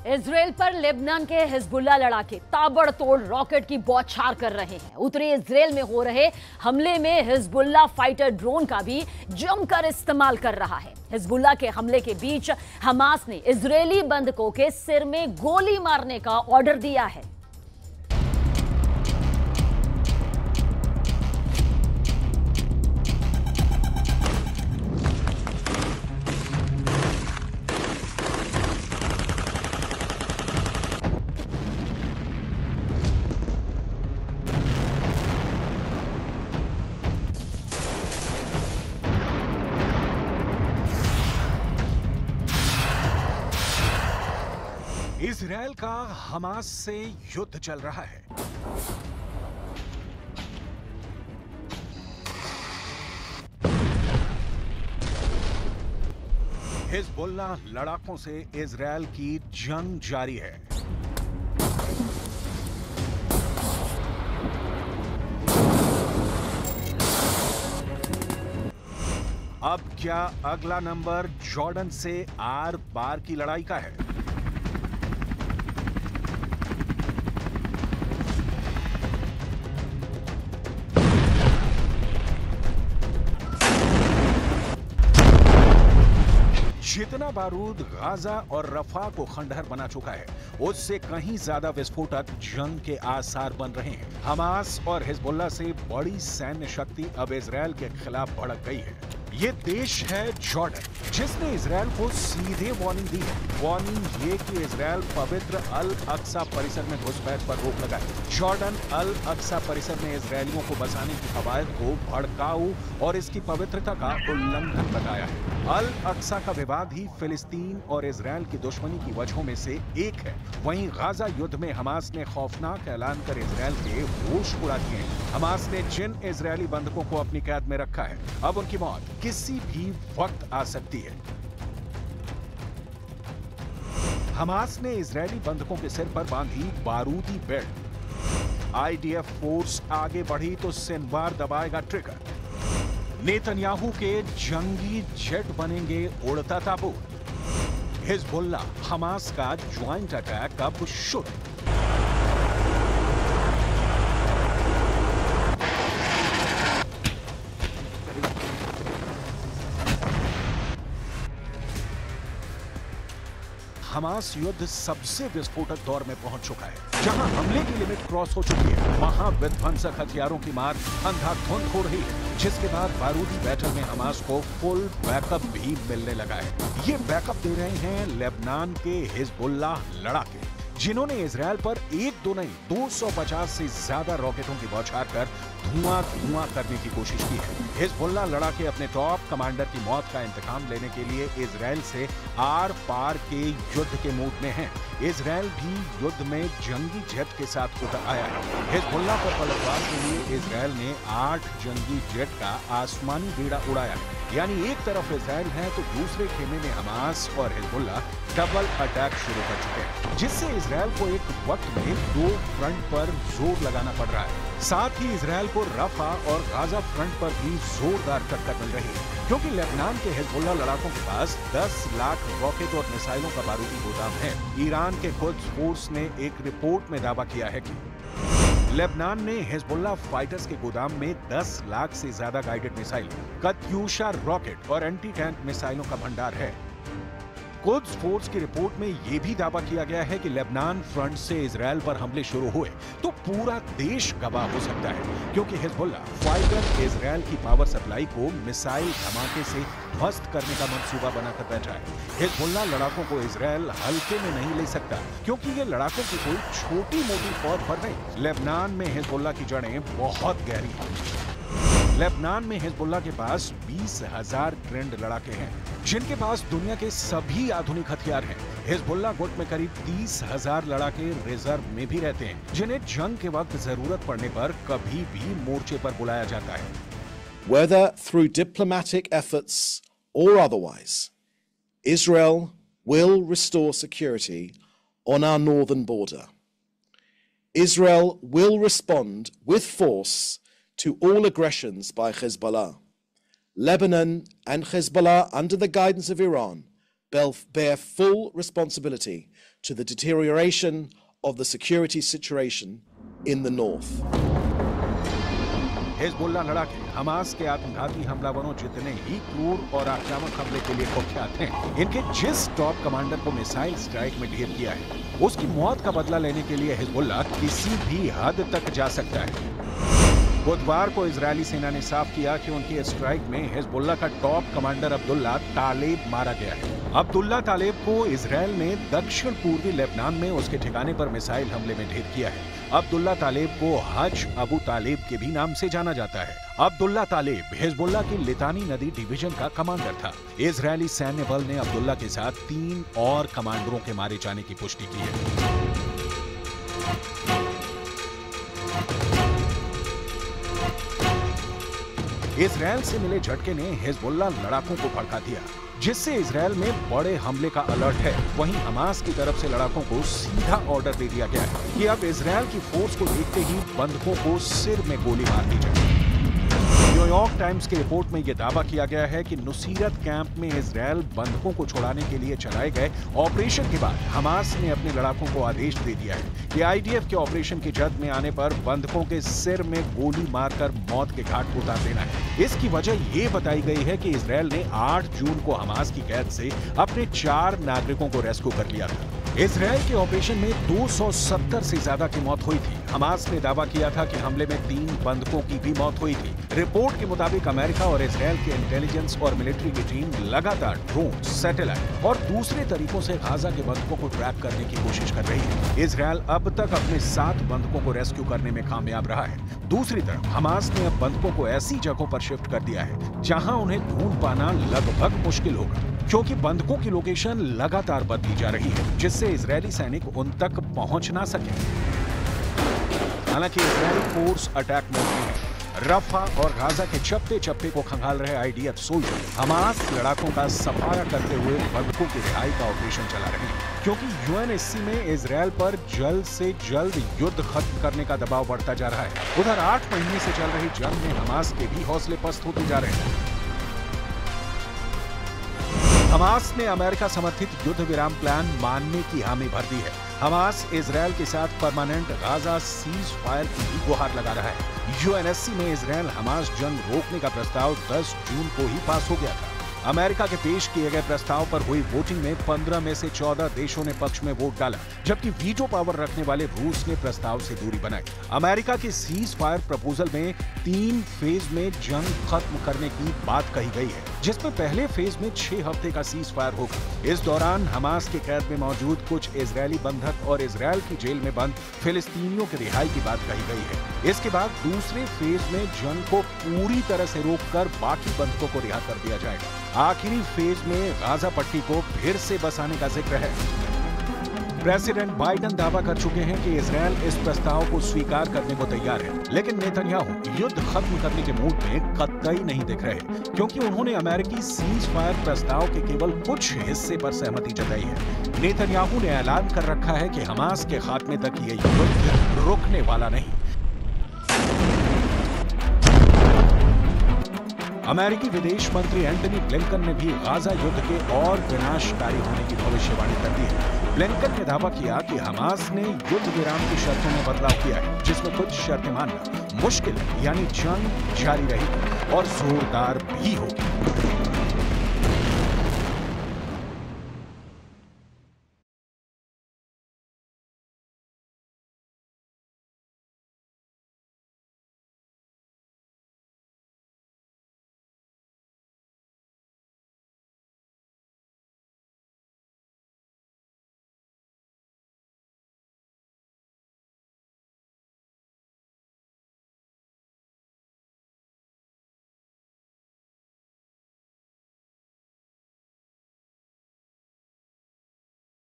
Israel पर Lebanon के Hezbollah लड़ाके ताबड़तोड़ रॉकेट की बौछार कर रहे हैं। उत्तरी इजराइल में हो रहे हमले में हिजबुल्लाह फाइटर ड्रोन का भी जमकर इस्तेमाल कर रहा है। हिजबुल्लाह के हमले के बीच हमास ने इजरायली बंधकों के सिर में गोली मारने का ऑर्डर दिया है। इजराइल का हमास से युद्ध चल रहा है। हिजबुल्लाह लड़ाकों से इजराइल की जंग जारी है। अब क्या अगला नंबर जॉर्डन से आर पार की लड़ाई का है? जितना बारूद गाजा और रफा को खंडहर बना चुका है, उससे कहीं ज्यादा विस्फोटक जंग के आसार बन रहे हैं। हमास और हिजबुल्लाह से बड़ी सैन्य शक्ति अब इजराइल के खिलाफ भड़क गई है। ये देश है जॉर्डन, जिसने इजराइल को सीधे वार्निंग दी है। वार्निंग ये कि इजराइल पवित्र अल अक्सा परिसर में घुसपैठ पर रोक लगाए। जॉर्डन अल अक्सा परिसर में इजरायलियों को बसाने की कवायद को भड़काऊ और इसकी पवित्रता का उल्लंघन बताया है। अल अक्सा का विवाद ही फिलिस्तीन और इजराइल की दुश्मनी की वजहों में से एक है। वहीं गाजा युद्ध में हमास ने खौफनाक ऐलान कर इजराइल के होश उड़ा दिए हैं। हमास ने जिन इजरायली बंधकों को अपनी कैद में रखा है, अब उनकी मौत किसी भी वक्त आ सकती है। हमास ने इजरायली बंधकों के सिर पर बांधी बारूदी बेल्ट। आईडीएफ फोर्स आगे बढ़ी तो सिनवार दबाएगा ट्रिगर। नेतन्याहू के जंगी जेट बनेंगे उड़ता ताबूत। हिजबुल्लाह हमास का ज्वाइंट अटैक अब शुरू। हमास युद्ध सबसे विस्फोटक दौर में पहुंच चुका है। जहां हमले की लिमिट क्रॉस हो चुकी है, वहां विध्वंसक हथियारों की मार अंधाधुंध हो रही है, जिसके बाद बारूदी बैटल में हमास को फुल बैकअप भी मिलने लगा है। ये बैकअप दे रहे हैं लेबनान के हिजबुल्लाह लड़ाके, जिन्होंने इजराइल पर एक दो नहीं 250 से ज्यादा रॉकेटों की बौछार कर धुआं करने की कोशिश की है। हिजबुल्लाह लड़ाके अपने टॉप कमांडर की मौत का इंतकाम लेने के लिए इजराइल से आर पार के युद्ध के मूड में है। इजराइल भी युद्ध में जंगी जेट के साथ उतर आया है। हिजबुल्लाह पर पलटवार के लिए इजराइल ने 8 जंगी जेट का आसमानी बेड़ा उड़ाया है। यानी एक तरफ इजराइल है तो दूसरे खेमे में हमास और हिजबुल्लाह डबल अटैक शुरू कर चुके हैं, जिससे इजराइल को एक वक्त में 2 फ्रंट पर जोर लगाना पड़ रहा है। साथ ही इजराइल को रफा और गाजा फ्रंट पर भी जोरदार टक्कर मिल रही है, क्योंकि लेबनान के हिजबुल्लाह लड़ाकों के पास 10 लाख रॉकेट और मिसाइलों का बारूदी गोदाम है। ईरान के कुद्स फोर्स ने एक रिपोर्ट में दावा किया है कि लेबनान ने हिजबुल्लाह फाइटर्स के गोदाम में 10 लाख से ज्यादा गाइडेड मिसाइल, कत्यूशा रॉकेट और एंटी टैंक मिसाइलों का भंडार है। कुद्स फोर्स की रिपोर्ट में यह भी दावा किया गया है कि लेबनान फ्रंट से इजराइल पर हमले शुरू हुए तो पूरा देश गवाह हो सकता है, क्योंकि हिजबुल्लाह फाइटर इजराइल की पावर सप्लाई को मिसाइल धमाके से ध्वस्त करने का मंसूबा बनाकर बैठा है। हिजबुल्लाह लड़ाकों को इजराइल हल्के में नहीं ले सकता, क्योंकि ये लड़ाकों की कोई छोटी मोटी फौज पर नहीं। लेबनान में हिजबुल्लाह की जड़ें बहुत गहरी हैं। लेबनान में हिजबुल्लाह के पास 20,000 ट्रेंड लड़ाके हैं, जिनके पास दुनिया के सभी आधुनिक हथियार हैं। हिजबुल्लाह गुट में करीब 30,000 लड़ाके रिजर्व में भी रहते हैं, जिन्हें जंग के वक्त जरूरत पड़ने पर कभी भी मोर्चे पर बुलाया जाता है। Whether through diplomatic efforts or otherwise, Israel will restore security on our northern border. Israel will respond with force to all aggressions by Hezbollah. Lebanon and Hezbollah, under the guidance of Iran, bear full responsibility to the deterioration of the security situation in the north. Hezbollah लड़ाके Hamas के आत्मघाती हमलावरों जितने ही क्रूर और आक्रामक हमले के लिए कुख्यात हैं, इनके जिस टॉप कमांडर को मिसाइल स्ट्राइक में ढेर किया है, उसकी मौत का बदला लेने के लिए हिजबुल्लाह किसी भी हद तक जा सकता है। बुधवार को इजरायली सेना ने साफ किया कि उनकी स्ट्राइक में हिजबुल्लाह का टॉप कमांडर अब्दुल्ला तालेब मारा गया है। अब्दुल्ला तालेब को इजरायल ने दक्षिण पूर्वी लेबनान में उसके ठिकाने पर मिसाइल हमले में ढेर किया है। अब्दुल्ला तालेब को हज अबू तालेब के भी नाम से जाना जाता है। अब्दुल्ला तालेब हिजबुल्लाह की लितानी नदी डिवीजन का कमांडर था। इजरायली सैन्य बल ने अब्दुल्ला के साथ 3 और कमांडरों के मारे जाने की पुष्टि की है। इजरायल से मिले झटके ने हिजबुल्लाह लड़ाकों को भड़का दिया, जिससे इजरायल में बड़े हमले का अलर्ट है। वहीं हमास की तरफ से लड़ाकों को सीधा ऑर्डर दे दिया गया है कि अब इजरायल की फोर्स को देखते ही बंधकों को सिर में गोली मार दी जाए। न्यूयॉर्क टाइम्स की रिपोर्ट में यह दावा किया गया है कि नुसीरत कैंप में इजरायल बंधकों को छुड़ाने के लिए चलाए गए ऑपरेशन के बाद हमास ने अपने लड़ाकों को आदेश दे दिया है कि आईडीएफ के ऑपरेशन की जद में आने पर बंधकों के सिर में गोली मारकर मौत के घाट उतार देना है। इसकी वजह ये बताई गई है कि इजरायल ने 8 जून को हमास की कैद से अपने 4 नागरिकों को रेस्क्यू कर लिया था। इजरायल के ऑपरेशन में 270 से ज्यादा की मौत हुई थी। हमास ने दावा किया था कि हमले में 3 बंधकों की भी मौत हुई थी। रिपोर्ट के मुताबिक अमेरिका और इजरायल के इंटेलिजेंस और मिलिट्री की टीम लगातार ड्रोन, सैटेलाइट और दूसरे तरीकों से गाजा के बंधकों को ट्रैप करने की कोशिश कर रही है। इजरायल अब तक अपने 7 बंधकों को रेस्क्यू करने में कामयाब रहा है। दूसरी तरफ हमास ने अब बंधकों को ऐसी जगहों पर शिफ्ट कर दिया है जहां उन्हें ढूंढ पाना लगभग मुश्किल होगा, क्योंकि बंधकों की लोकेशन लगातार बदली जा रही है, जिससे इजरायली सैनिक उन तक पहुंच ना सके। हालांकि इजरायली फोर्स अटैक मोड में है। रफा और गाजा के चप्पे चप्पे को खंगाल रहे आईडीएफ सोल्जर हमास लड़ाकों का सफाया करते हुए बंधकों की रिहाई का ऑपरेशन चला रहे हैं, क्योंकि यूएनएससी में इजरायल पर जल्द से जल्द युद्ध खत्म करने का दबाव बढ़ता जा रहा है। उधर 8 महीने से चल रही जंग में हमास के भी हौसले पस्त होते जा रहे हैं। हमास ने अमेरिका समर्थित युद्ध विराम प्लान मानने की हामी भर दी है। हमास इजरायल के साथ परमानेंट गाजा सीज फायर की भी गुहार लगा रहा है। यूएनएससी में इजरायल हमास जंग रोकने का प्रस्ताव 10 जून को ही पास हो गया था। अमेरिका के पेश किए गए प्रस्ताव पर हुई वोटिंग में 15 में से 14 देशों ने पक्ष में वोट डाला, जबकि वीटो पावर रखने वाले रूस ने प्रस्ताव से दूरी बनाई। अमेरिका के सीज फायर प्रपोजल में 3 फेज में जंग खत्म करने की बात कही गई है, जिसमें पहले फेज में 6 हफ्ते का सीज फायर होगा। इस दौरान हमास के कैद में मौजूद कुछ इजरायली बंधक और इजरायल की जेल में बंद फिलिस्तीनियों की रिहाई की बात कही गई है। इसके बाद दूसरे फेज में जंग को पूरी तरह से रोककर बाकी बंधकों को रिहा कर दिया जाएगा। आखिरी फेज में गाजा पट्टी को फिर से बसाने का जिक्र है। प्रेसिडेंट बाइडेन दावा कर चुके हैं कि इजरायल इस प्रस्ताव को स्वीकार करने को तैयार है, लेकिन नेतन्याहू युद्ध खत्म करने के मूड में कतई नहीं दिख रहे, क्योंकि उन्होंने अमेरिकी सीज फायर प्रस्ताव के केवल कुछ हिस्से पर सहमति जताई है। नेतन्याहू ने ऐलान कर रखा है कि हमास के खात्मे तक ये युद्ध रुकने वाला नहीं। अमेरिकी विदेश मंत्री एंटनी ब्लिंकन ने भी गाजा युद्ध के और विनाशकारी होने की भविष्यवाणी कर दी है। ब्लिंकन ने दावा किया कि हमास ने युद्ध विराम की शर्तों में बदलाव किया है, जिसमें कुछ शर्तें मानना मुश्किल है, यानी जंग जारी रहेगी और जोरदार भी होगी।